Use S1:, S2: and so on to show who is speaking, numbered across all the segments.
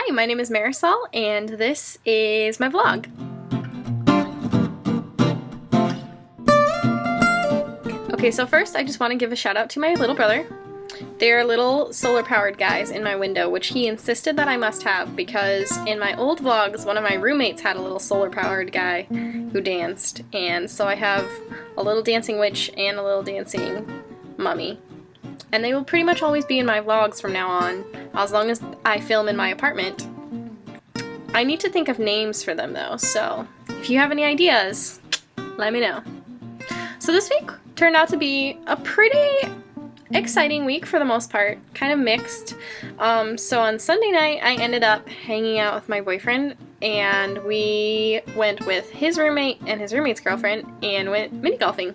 S1: Hi, my name is Marisol, and this is my vlog. Okay, so first I just want to give a shout out to my little brother. They're little solar powered guys in my window, which he insisted that I must have because in my old vlogs, one of my roommates had a little solar powered guy who danced, and so I have a little dancing witch and a little dancing mummy. And they will pretty much always be in my vlogs from now on, as long as I film in my apartment. I need to think of names for them though, so if you have any ideas, let me know. So this week turned out to be a pretty exciting week for the most part, kind of mixed. So on Sunday night I ended up hanging out with my boyfriend, and we went with his roommate and his roommate's girlfriend and went mini golfing.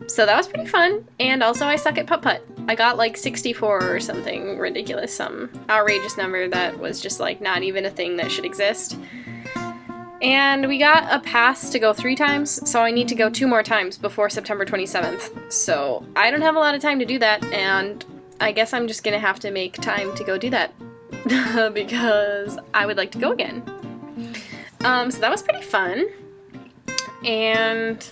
S1: So that was pretty fun, and also I suck at putt-putt. I got like 64 or something ridiculous, some outrageous number that was just like not even a thing that should exist. And we got a pass to go 3 times, so I need to go 2 more times before September 27th. So I don't have a lot of time to do that, and I guess I'm just gonna have to make time to go do that because I would like to go again. So that was pretty fun. And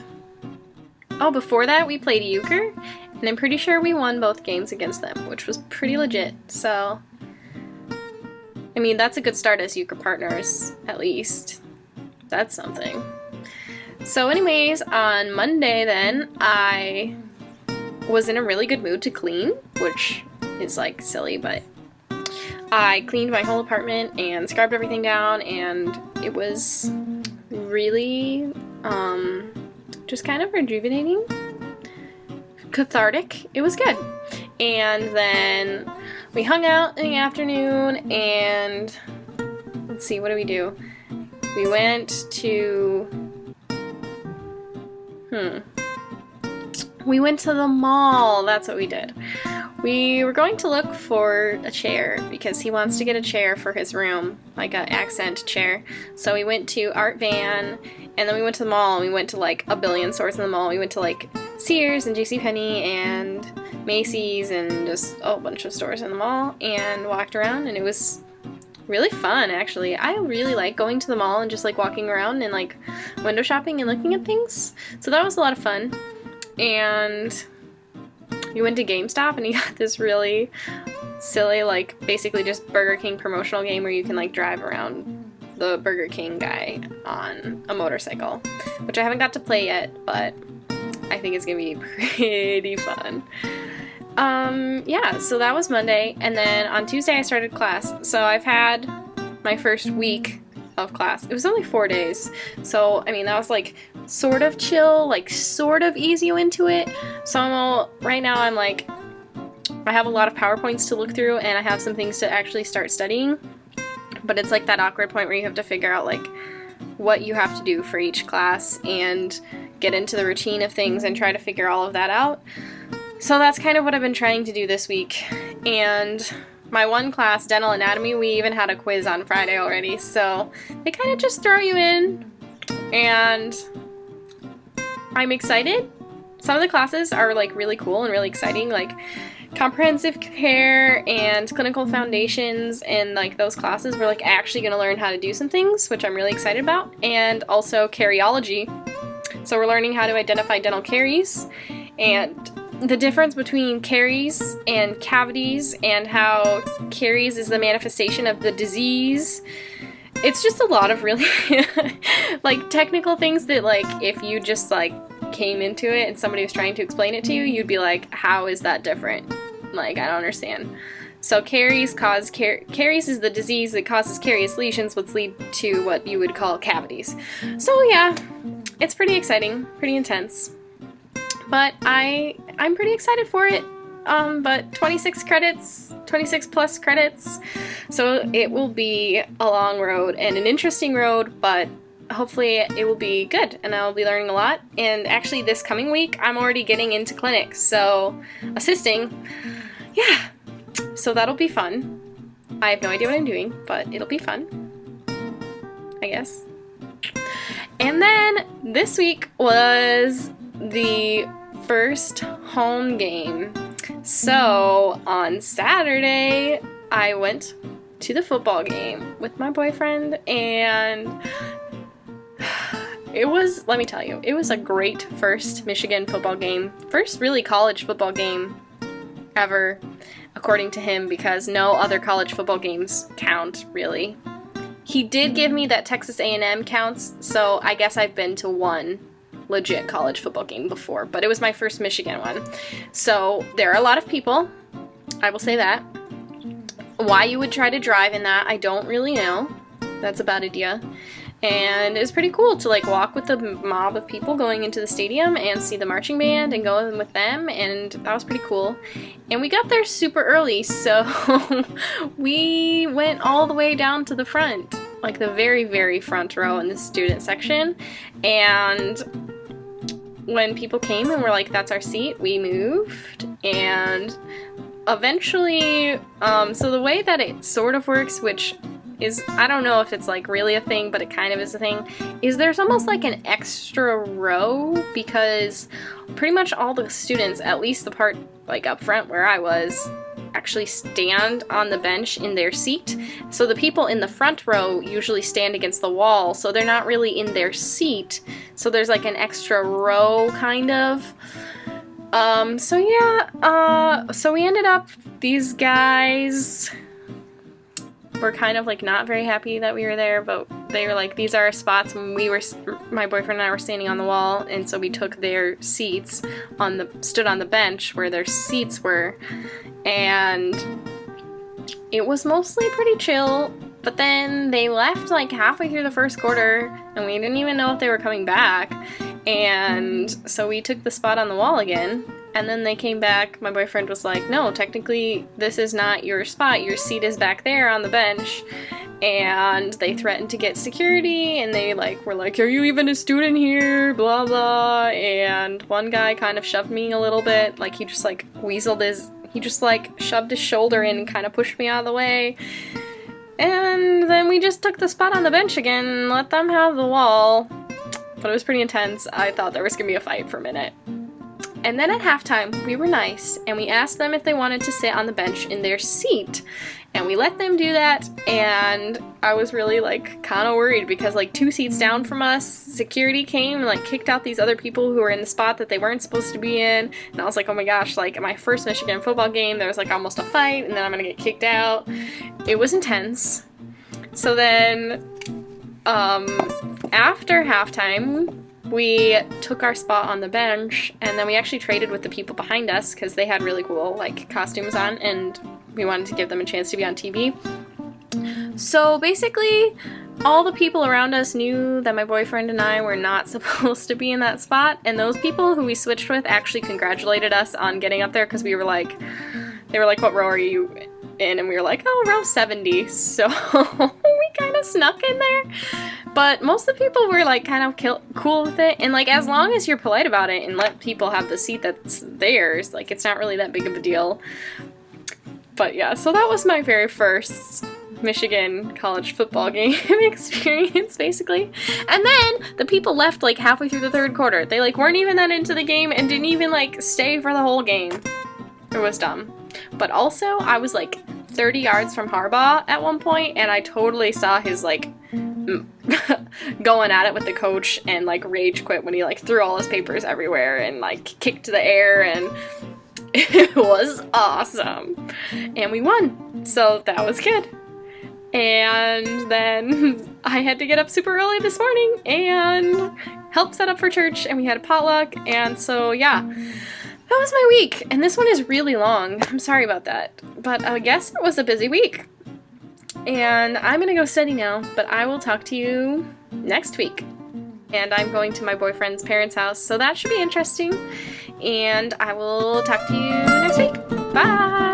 S1: oh, before that we played Euchre, and I'm pretty sure we won both games against them, which was pretty legit. So, I mean, that's a good start as Euchre partners, at least. That's something. So anyways, on Monday then, I was in a really good mood to clean, which is like silly, but I cleaned my whole apartment and scrubbed everything down, and it was really, just kind of rejuvenating, cathartic. It was good. And then we hung out in the afternoon, and let's see, what did we do? We went to we went to the mall. That's what we did. We were going to look for a chair because he wants to get a chair for his room, like an accent chair. So we went to Art Van, and then we went to the mall, and we went to like a billion stores in the mall. We went to like Sears and JCPenney and Macy's and just a bunch of stores in the mall, and walked around, and it was really fun, actually. I really like going to the mall and just like walking around and like window shopping and looking at things. So that was a lot of fun. And we went to GameStop, and he got this really silly, like basically just Burger King promotional game where you can like drive around the Burger King guy on a motorcycle, which I haven't got to play yet, but I think it's gonna be pretty fun. Yeah, so that was Monday, and then on Tuesday I started class. So I've had my first week of class. It was only 4 days, so I mean that was like sort of chill, like sort of ease you into it. So right now I'm like, I have a lot of PowerPoints to look through, and I have some things to actually start studying, but it's like that awkward point where you have to figure out like what you have to do for each class and get into the routine of things and try to figure all of that out. So that's kind of what I've been trying to do this week. And my one class, Dental Anatomy, we even had a quiz on Friday already, so they kind of just throw you in, and I'm excited. Some of the classes are like really cool and really exciting, like comprehensive care and clinical foundations, and like those classes we're like actually going to learn how to do some things, which I'm really excited about. And also caryology, so we're learning how to identify dental caries and the difference between caries and cavities, and how caries is the manifestation of the disease. It's just a lot of really like technical things that like if you just like came into it and somebody was trying to explain it to you, you'd be like, how is that different? Like, I don't understand. So caries is the disease that causes carious lesions, which lead to what you would call cavities. So yeah, it's pretty exciting, pretty intense. But I'm pretty excited for it. But 26 credits, 26 plus credits, so it will be a long road and an interesting road, but hopefully it will be good and I'll be learning a lot. And actually this coming week I'm already getting into clinics, so assisting, yeah, so that'll be fun. I have no idea what I'm doing, but it'll be fun, I guess. And then this week was the first home game. So on Saturday I went to the football game with my boyfriend, and it was, let me tell you, it was a great first Michigan football game. First really college football game ever, according to him, because no other college football games count, really. He did give me that Texas A&M counts, so I guess I've been to one legit college football game before, but it was my first Michigan one. So there are a lot of people, I will say that. Why you would try to drive in that, I don't really know. That's a bad idea. And it was pretty cool to like walk with the mob of people going into the stadium and see the marching band and go in with them, and that was pretty cool. And we got there super early, so we went all the way down to the front, like the very, very front row in the student section. And when people came and were like, that's our seat, we moved. And eventually, so the way that it sort of works, which is, I don't know if it's like really a thing, but it kind of is a thing, is there's almost like an extra row, because pretty much all the students, at least the part like up front where I was, actually stand on the bench in their seat. So the people in the front row usually stand against the wall, so they're not really in their seat. So there's like an extra row, kind of. So yeah, so we ended up, these guys were kind of like not very happy that we were there, but they were like, these are our spots, and my boyfriend and I were standing on the wall, and so we took their seats stood on the bench where their seats were, and it was mostly pretty chill. But then they left like halfway through the first quarter, and we didn't even know if they were coming back, and so we took the spot on the wall again. And then they came back, my boyfriend was like, no, technically this is not your spot, your seat is back there on the bench. And they threatened to get security, and they like were like, are you even a student here, blah blah. And one guy kind of shoved me a little bit, like he just like shoved his shoulder in and kind of pushed me out of the way. And then we just took the spot on the bench again and let them have the wall. But it was pretty intense. I thought there was gonna be a fight for a minute. And then at halftime, we were nice, and we asked them if they wanted to sit on the bench in their seat. And we let them do that, and I was really, like, kind of worried, because, like, 2 seats down from us, security came and, like, kicked out these other people who were in the spot that they weren't supposed to be in. And I was like, oh my gosh, like, my first Michigan football game, there was, like, almost a fight, and then I'm gonna get kicked out. It was intense. So then, after halftime, we took our spot on the bench, and then we actually traded with the people behind us, because they had really cool, like, costumes on, and we wanted to give them a chance to be on TV. So basically, all the people around us knew that my boyfriend and I were not supposed to be in that spot, and those people who we switched with actually congratulated us on getting up there, because they were like, what row are you in? And we were like, oh, row 70. So we kind of snuck in there. But most of the people were like kind of cool with it, and like as long as you're polite about it and let people have the seat that's theirs, like it's not really that big of a deal. But yeah, so that was my very first Michigan college football game experience, basically. And then the people left like halfway through the third quarter. They like weren't even that into the game and didn't even like stay for the whole game. It was dumb. But also, I was like 30 yards from Harbaugh at one point, and I totally saw his like going at it with the coach and like rage quit when he like threw all his papers everywhere and like kicked the air, and it was awesome. And we won, so that was good. And then I had to get up super early this morning and help set up for church, and we had a potluck, and so yeah. That was my week, and this one is really long. I'm sorry about that, but I guess it was a busy week. And I'm gonna go study now, but I will talk to you next week. And I'm going to my boyfriend's parents' house, so that should be interesting. And I will talk to you next week. Bye!